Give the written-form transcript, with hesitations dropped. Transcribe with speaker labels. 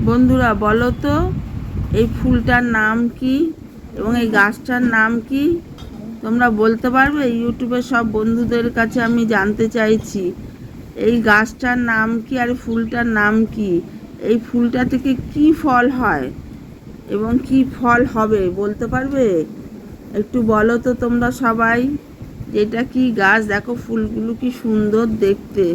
Speaker 1: বন্ধুরা বলো তো এই ফুলটার নাম কি এবং এই গাছটার নাম কি? তোমরা বলতে পারবে? ইউটিউবের সব বন্ধুদের কাছে আমি জানতে চাইছি এই গাছটার নাম কি আর ফুলটার নাম কি। এই ফুলটা থেকে কি ফল হয় এবং কি ফল হবে বলতে পারবে? একটু বলো তো তোমরা সবাই, এটা কি গাছ? দেখো ফুলগুলো কি সুন্দর দেখতে।